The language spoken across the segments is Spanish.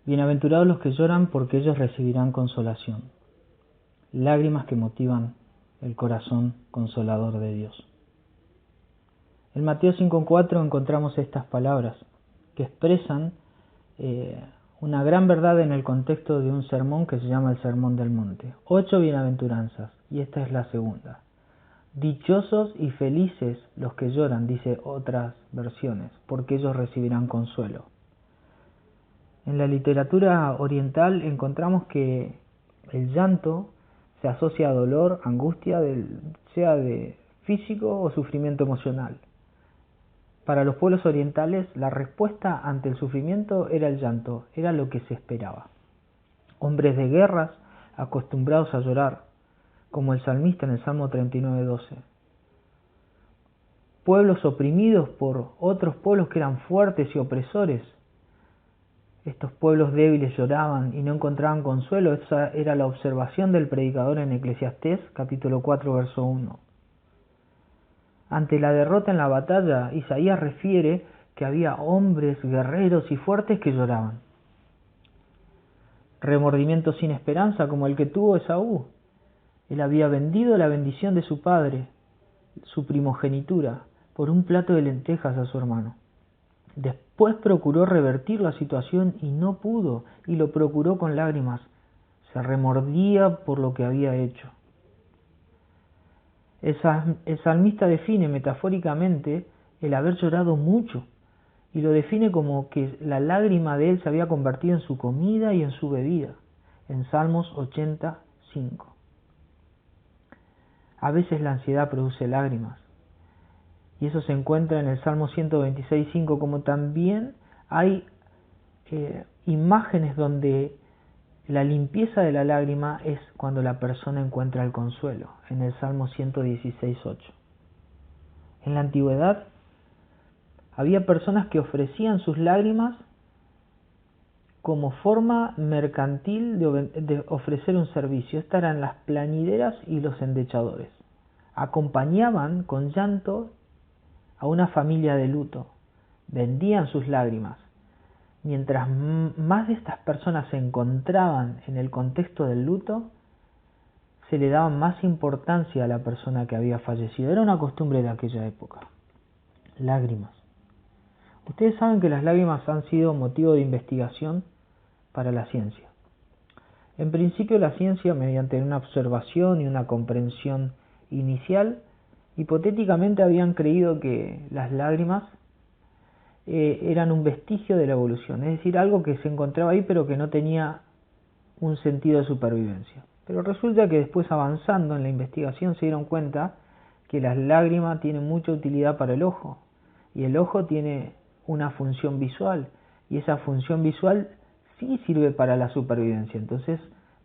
Bienaventurados los que lloran, porque ellos recibirán consolación. Lágrimas que motivan el corazón consolador de Dios. En Mateo 5:4 encontramos estas palabras que expresan una gran verdad en el contexto de un sermón que se llama el Sermón del Monte. 8 bienaventuranzas, y esta es la segunda. Dichosos y felices los que lloran, dice otras versiones, porque ellos recibirán consuelo. En la literatura oriental encontramos que el llanto se asocia a dolor, angustia, sea de físico o sufrimiento emocional. Para los pueblos orientales, la respuesta ante el sufrimiento era el llanto, era lo que se esperaba. Hombres de guerras acostumbrados a llorar, como el salmista en el Salmo 39:12. Pueblos oprimidos por otros pueblos que eran fuertes y opresores. Estos pueblos débiles lloraban y no encontraban consuelo. Esa era la observación del predicador en Eclesiastés, capítulo 4, verso 1. Ante la derrota en la batalla, Isaías refiere que había hombres guerreros y fuertes que lloraban. Remordimiento sin esperanza, como el que tuvo Esaú. Él había vendido la bendición de su padre, su primogenitura, por un plato de lentejas a su hermano. Después procuró revertir la situación y no pudo, y lo procuró con lágrimas. Se remordía por lo que había hecho. El salmista define metafóricamente el haber llorado mucho, y lo define como que la lágrima de él se había convertido en su comida y en su bebida, en Salmos 85. A veces la ansiedad produce lágrimas, y eso se encuentra en el Salmo 126:5, como también hay imágenes donde la limpieza de la lágrima es cuando la persona encuentra el consuelo, en el Salmo 116:8. En la antigüedad había personas que ofrecían sus lágrimas como forma mercantil de ofrecer un servicio. Estas eran las plañideras y los endechadores. Acompañaban con llanto a una familia de luto, vendían sus lágrimas. Mientras más de estas personas se encontraban en el contexto del luto, se le daba más importancia a la persona que había fallecido. Era una costumbre de aquella época. Lágrimas. Ustedes saben que las lágrimas han sido motivo de investigación para la ciencia. En principio, la ciencia, mediante una observación y una comprensión inicial, hipotéticamente habían creído que las lágrimas eran un vestigio de la evolución, es decir, algo que se encontraba ahí pero que no tenía un sentido de supervivencia. Pero resulta que después, avanzando en la investigación, se dieron cuenta que las lágrimas tienen mucha utilidad para el ojo, y el ojo tiene una función visual, y esa función visual sí sirve para la supervivencia. Entonces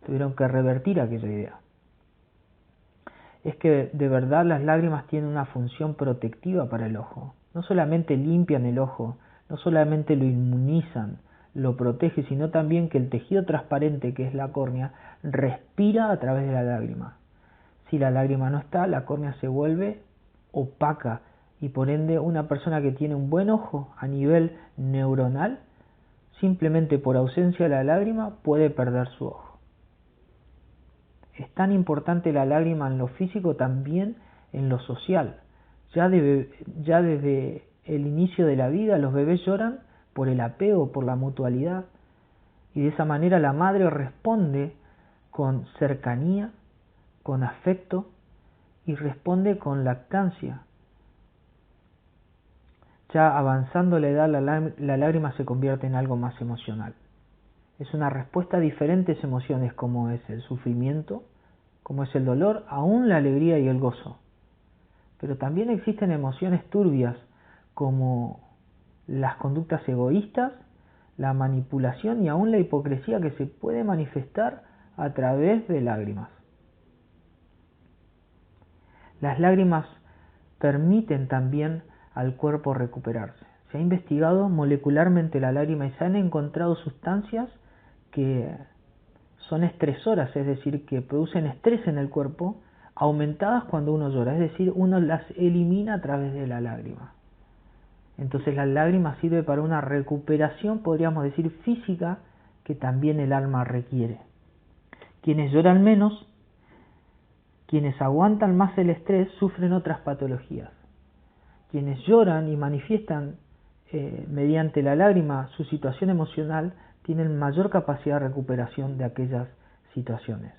tuvieron que revertir aquella idea. Es que de verdad las lágrimas tienen una función protectiva para el ojo. No solamente limpian el ojo, no solamente lo inmunizan, lo protege, sino también que el tejido transparente, que es la córnea, respira a través de la lágrima. Si la lágrima no está, la córnea se vuelve opaca, y por ende una persona que tiene un buen ojo a nivel neuronal, simplemente por ausencia de la lágrima, puede perder su ojo. Es tan importante la lágrima en lo físico, también en lo social. Ya desde el inicio de la vida los bebés lloran por el apego, por la mutualidad, y de esa manera la madre responde con cercanía, con afecto, y responde con lactancia. Ya avanzando la edad, la lágrima se convierte en algo más emocional. Es una respuesta a diferentes emociones, como es el sufrimiento, como es el dolor, aún la alegría y el gozo. Pero también existen emociones turbias, como las conductas egoístas, la manipulación y aún la hipocresía, que se puede manifestar a través de lágrimas. Las lágrimas permiten también al cuerpo recuperarse. Se ha investigado molecularmente la lágrima y se han encontrado sustancias que son estresoras, es decir, que producen estrés en el cuerpo, aumentadas cuando uno llora, es decir, uno las elimina a través de la lágrima. Entonces la lágrima sirve para una recuperación, podríamos decir, física, que también el alma requiere. Quienes lloran menos, quienes aguantan más el estrés, sufren otras patologías. Quienes lloran y manifiestan mediante la lágrima su situación emocional tienen mayor capacidad de recuperación de aquellas situaciones.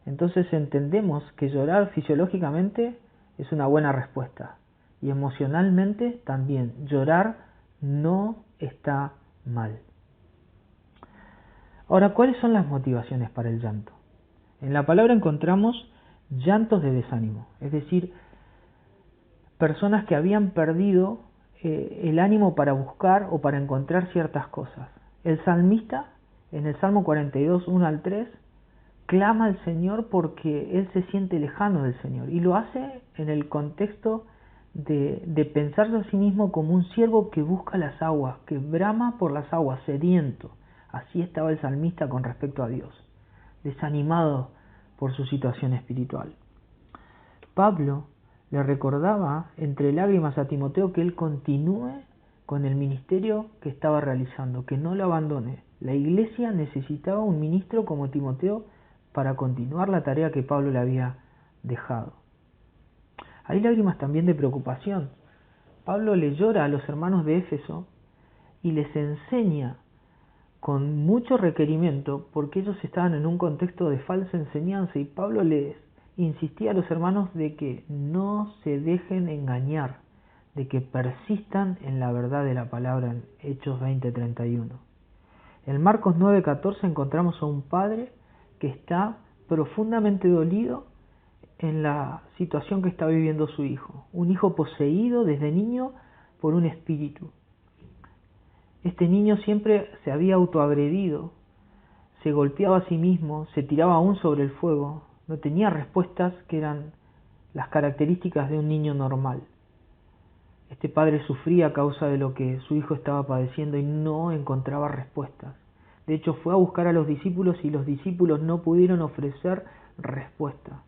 Entonces entendemos que llorar fisiológicamente es una buena respuesta y emocionalmente también. Llorar no está mal. Ahora, ¿cuáles son las motivaciones para el llanto? En la palabra encontramos llantos de desánimo, es decir, personas que habían perdido el ánimo para buscar o para encontrar ciertas cosas. El salmista, en el Salmo 42, 1 al 3, clama al Señor porque él se siente lejano del Señor, y lo hace en el contexto de pensarse a sí mismo como un siervo que busca las aguas, que brama por las aguas, sediento. Así estaba el salmista con respecto a Dios, desanimado por su situación espiritual. Pablo le recordaba entre lágrimas a Timoteo que él continúe con el ministerio que estaba realizando, que no lo abandone. La iglesia necesitaba un ministro como Timoteo para continuar la tarea que Pablo le había dejado. Hay lágrimas también de preocupación. Pablo le llora a los hermanos de Éfeso y les enseña con mucho requerimiento porque ellos estaban en un contexto de falsa enseñanza, y Pablo les insistía a los hermanos de que no se dejen engañar, de que persistan en la verdad de la palabra en Hechos 20:31. En Marcos 9:14 encontramos a un padre que está profundamente dolido en la situación que está viviendo su hijo, un hijo poseído desde niño por un espíritu. Este niño siempre se había autoagredido, se golpeaba a sí mismo, se tiraba aún sobre el fuego, no tenía respuestas que eran las características de un niño normal. Este padre sufría a causa de lo que su hijo estaba padeciendo y no encontraba respuestas. De hecho, fue a buscar a los discípulos y los discípulos no pudieron ofrecer respuesta.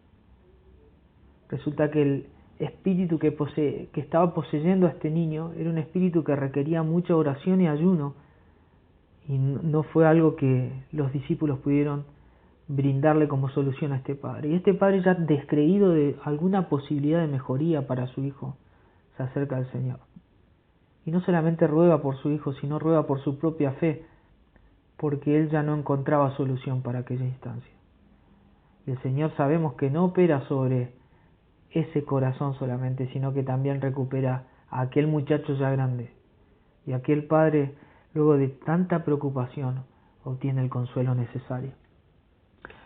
Resulta que el espíritu que estaba poseyendo a este niño era un espíritu que requería mucha oración y ayuno, y no fue algo que los discípulos pudieron brindarle como solución a este padre. Y este padre, ya descreído de alguna posibilidad de mejoría para su hijo, se acerca al Señor. Y no solamente ruega por su hijo, sino ruega por su propia fe, porque él ya no encontraba solución para aquella instancia. Y el Señor, sabemos que no opera sobre ese corazón solamente, sino que también recupera a aquel muchacho ya grande. Y aquel padre, luego de tanta preocupación, obtiene el consuelo necesario.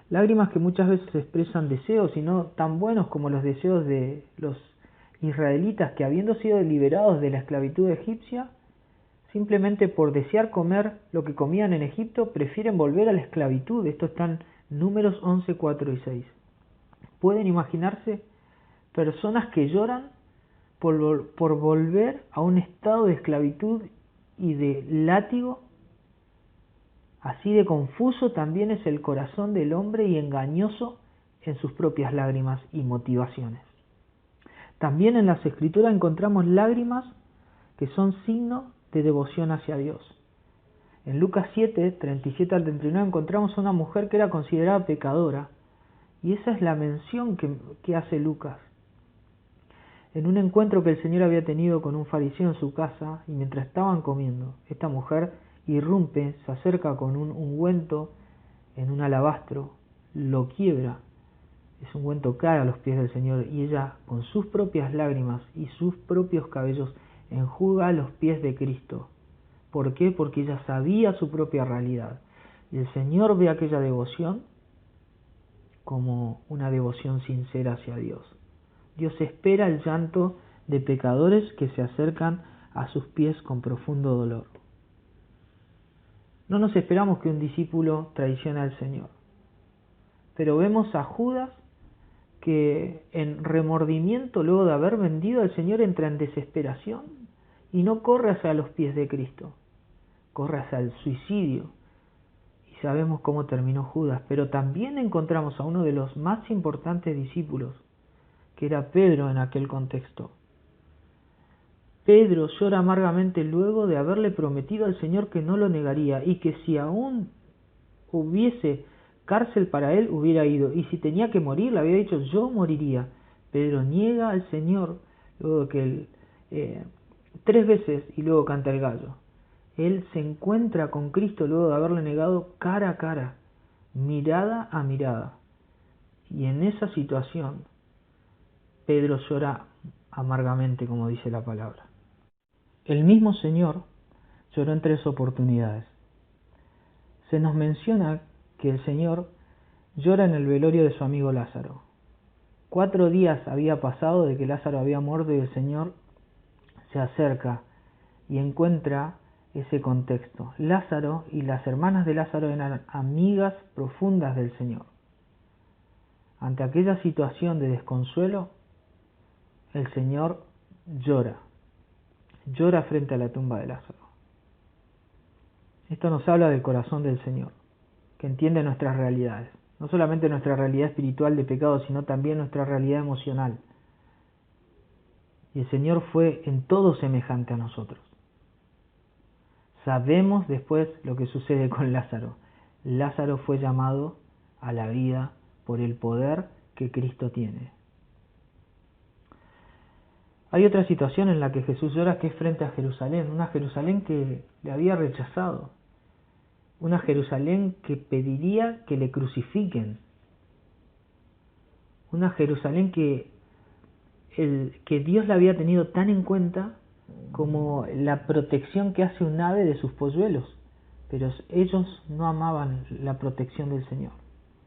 Lágrimas que muchas veces expresan deseos, y no tan buenos como los deseos de los israelitas, que habiendo sido liberados de la esclavitud egipcia, simplemente por desear comer lo que comían en Egipto, prefieren volver a la esclavitud. Esto está en Números 11, 4 y 6. ¿Pueden imaginarse personas que lloran por volver a un estado de esclavitud y de látigo? Así de confuso también es el corazón del hombre y engañoso en sus propias lágrimas y motivaciones. También en las Escrituras encontramos lágrimas que son signo de devoción hacia Dios. En Lucas 7, 37 al 39 encontramos a una mujer que era considerada pecadora, y esa es la mención que hace Lucas. En un encuentro que el Señor había tenido con un fariseo en su casa, y mientras estaban comiendo, esta mujer irrumpe, se acerca con un ungüento en un alabastro, lo quiebra, ese ungüento cae a los pies del Señor, y ella con sus propias lágrimas y sus propios cabellos enjuga los pies de Cristo. ¿Por qué? Porque ella sabía su propia realidad. Y el Señor ve aquella devoción como una devoción sincera hacia Dios. Dios espera el llanto de pecadores que se acercan a sus pies con profundo dolor. No nos esperamos que un discípulo traicione al Señor, pero vemos a Judas que en remordimiento, luego de haber vendido al Señor, entra en desesperación y no corre hacia los pies de Cristo, corre hacia el suicidio. Y sabemos cómo terminó Judas, pero también encontramos a uno de los más importantes discípulos, que era Pedro en aquel contexto. Pedro llora amargamente luego de haberle prometido al Señor que no lo negaría, y que si aún hubiese cárcel para él, hubiera ido. Y si tenía que morir, le había dicho, yo moriría. Pedro niega al Señor luego que él, 3 veces y luego canta el gallo. Él se encuentra con Cristo luego de haberle negado cara a cara, mirada a mirada. Y en esa situación, Pedro llora amargamente, como dice la palabra. El mismo Señor lloró en 3 oportunidades. Se nos menciona que el Señor llora en el velorio de su amigo Lázaro. 4 días había pasado de que Lázaro había muerto y el Señor se acerca y encuentra ese contexto. Lázaro y las hermanas de Lázaro eran amigas profundas del Señor. Ante aquella situación de desconsuelo, el Señor llora frente a la tumba de Lázaro. Esto nos habla del corazón del Señor, que entiende nuestras realidades, no solamente nuestra realidad espiritual de pecado, sino también nuestra realidad emocional. Y el Señor fue en todo semejante a nosotros. Sabemos después lo que sucede con Lázaro. Lázaro fue llamado a la vida por el poder que Cristo tiene. Hay otra situación en la que Jesús llora, que es frente a Jerusalén, una Jerusalén que le había rechazado, una Jerusalén que pediría que le crucifiquen, una Jerusalén que Dios la había tenido tan en cuenta como la protección que hace un ave de sus polluelos, pero ellos no amaban la protección del Señor,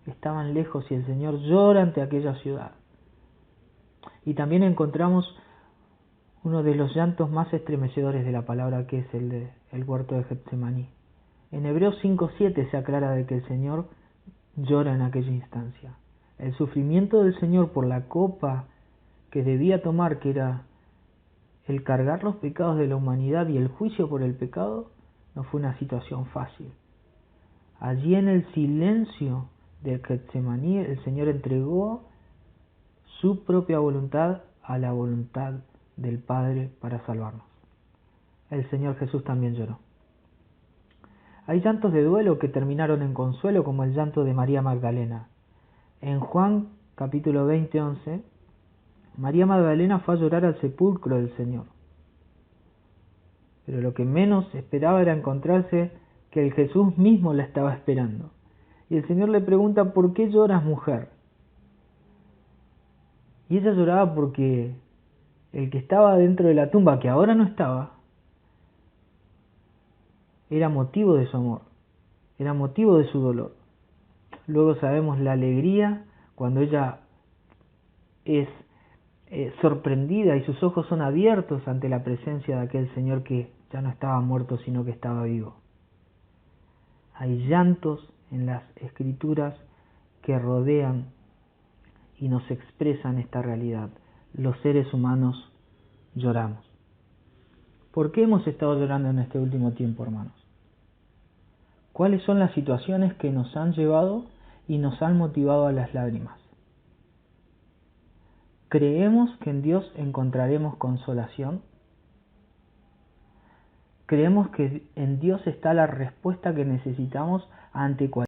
estaban lejos y el Señor llora ante aquella ciudad. Y también encontramos uno de los llantos más estremecedores de la palabra, que es el huerto de Getsemaní. En Hebreos 5:7 se aclara de que el Señor llora en aquella instancia. El sufrimiento del Señor por la copa que debía tomar, que era el cargar los pecados de la humanidad y el juicio por el pecado, no fue una situación fácil. Allí en el silencio de Getsemaní, el Señor entregó su propia voluntad a la voluntad del Padre para salvarnos. El Señor Jesús también lloró. Hay llantos de duelo que terminaron en consuelo, como el llanto de María Magdalena. En Juan capítulo 20:11, María Magdalena fue a llorar al sepulcro del Señor. Pero lo que menos esperaba era encontrarse que el Jesús mismo la estaba esperando. Y el Señor le pregunta, ¿por qué lloras, mujer? Y ella lloraba porque el que estaba dentro de la tumba, que ahora no estaba, era motivo de su amor, era motivo de su dolor. Luego sabemos la alegría cuando ella es sorprendida y sus ojos son abiertos ante la presencia de aquel Señor que ya no estaba muerto, sino que estaba vivo. Hay llantos en las Escrituras que rodean y nos expresan esta realidad. Los seres humanos lloramos. ¿Por qué hemos estado llorando en este último tiempo, hermanos? ¿Cuáles son las situaciones que nos han llevado y nos han motivado a las lágrimas? ¿Creemos que en Dios encontraremos consolación? ¿Creemos que en Dios está la respuesta que necesitamos ante cualquier